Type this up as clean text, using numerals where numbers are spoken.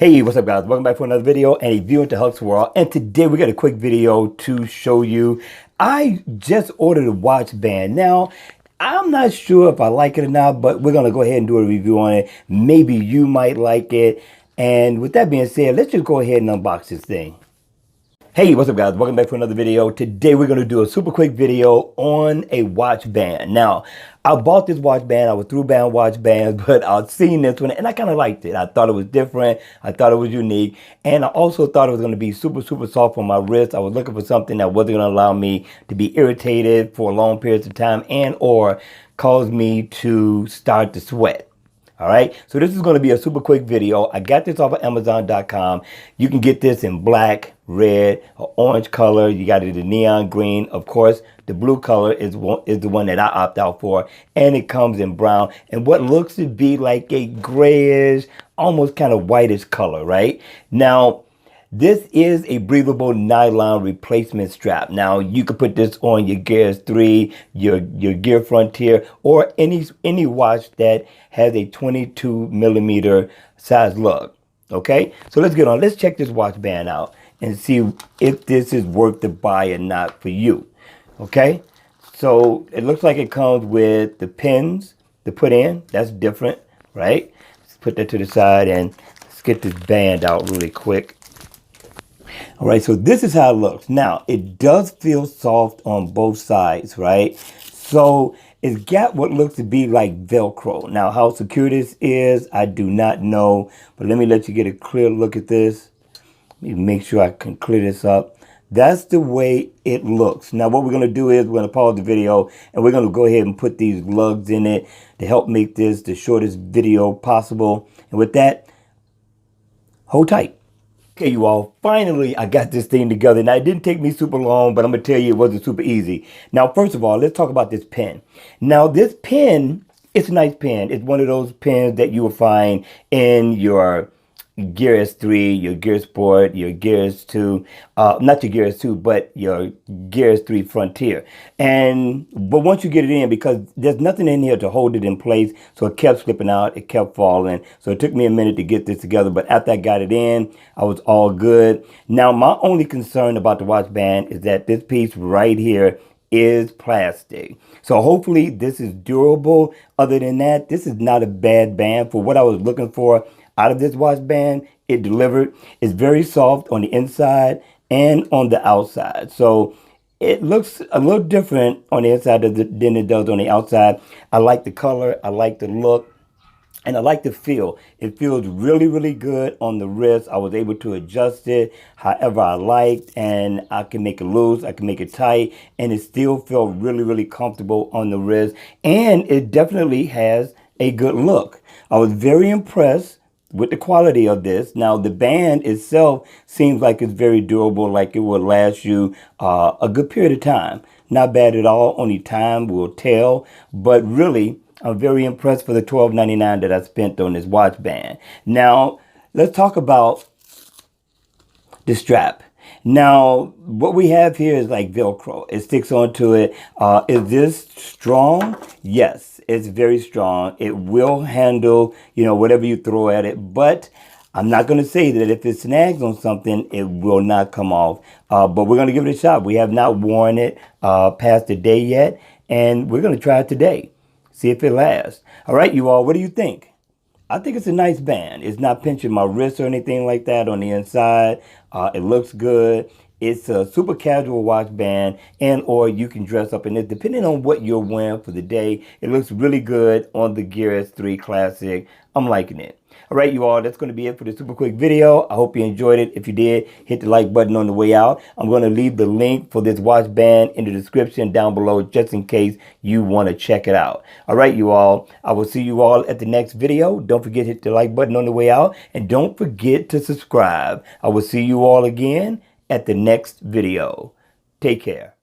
Hey, what's up guys? Welcome back for another video and a view into Huck's World. And today we got a quick video to show you. I just ordered a watch band. Now, I'm not sure if I like it or not, but we're going to go ahead and do a review on it. Maybe you might like it. And with that being said, let's just go ahead and unbox this thing. Hey, what's up guys? Welcome back for another video. Today we're going to do a super quick video on a watch band. Now, I bought this watch band. I was through band watch bands, but I've seen this one and I kind of liked it. I thought it was different. I thought it was unique. And I also thought it was going to be super soft on my wrist. I was looking for something that wasn't going to allow me to be irritated for long periods of time and or cause me to start to sweat. All right, so this is going to be a super quick video. I got this off of Amazon.com. You can get this in black, red, or orange color. You got it in neon green. Of course, the blue color is the one that I opt out for. And it comes in brown and what looks to be like a grayish, almost kind of whitish color, right? Now, this is a breathable nylon replacement strap. Now, you could put this on your Gear 3, your Gear Frontier, or any watch that has a 22 millimeter size lug. Okay, so let's get on. Let's check this watch band out and see if this is worth the buy or not for you. Okay, so it looks like it comes with the pins to put in. That's different, right? Let's put that to the side and let's get this band out really quick. All right, so this is how it looks. Now, it does feel soft on both sides, right? So it's got what looks to be like Velcro. Now, how secure this is, I do not know. But let me let you get a clear look at this. Let me make sure I can clear this up. That's the way it looks. Now, what we're going to do is we're going to pause the video and we're going to go ahead and put these lugs in it to help make this the shortest video possible. And with that, hold tight. Okay, you all, finally, I got this thing together. Now, it didn't take me super long, but I'm going to tell you it wasn't super easy. Now, first of all, let's talk about this pen. Now, this pen, it's a nice pen. It's one of those pens that you will find in your Gear S3, your Gear Sport, your Gear S2, not your Gear S2, but your Gear S3 Frontier. But once you get it in, because there's nothing in here to hold it in place, so it kept slipping out, it kept falling. So it took me a minute to get this together, but after I got it in, I was all good. Now, my only concern about the watch band is that this piece right here is plastic. So hopefully this is durable. Other than that, this is not a bad band for what I was looking for. Out of this watch band, it delivered. It's very soft on the inside and on the outside. So it looks a little different on the inside than it does on the outside. I like the color. I like the look. And I like the feel. It feels really, really good on the wrist. I was able to adjust it however I liked. And I can make it loose. I can make it tight. And it still felt really, really comfortable on the wrist. And it definitely has a good look. I was very impressed with the quality of this. Now, the band itself seems like it's very durable, like it will last you a good period of time. Not bad at all, only time will tell. But really, I'm very impressed for the $12.99 that I spent on this watch band. Now, let's talk about the strap. Now, what we have here is like Velcro. It sticks onto it. Is this strong? Yes, it's very strong. It will handle, whatever you throw at it. But I'm not going to say that if it snags on something, it will not come off. But we're going to give it a shot. We have not worn it past the day yet. And we're going to try it today. See if it lasts. All right, you all, what do you think? I think it's a nice band. It's not pinching my wrist or anything like that on the inside. It looks good. It's a super casual watch band, and or you can dress up in it depending on what you're wearing for the day. It looks really good on the Gear S3 Classic. I'm liking it. All right, you all, that's going to be it for this super quick video. I hope you enjoyed it. If you did, hit the like button on the way out. I'm going to leave the link for this watch band in the description down below just in case you want to check it out. All right, you all, I will see you all at the next video. Don't forget to hit the like button on the way out, and don't forget to subscribe. I will see you all again at the next video. Take care.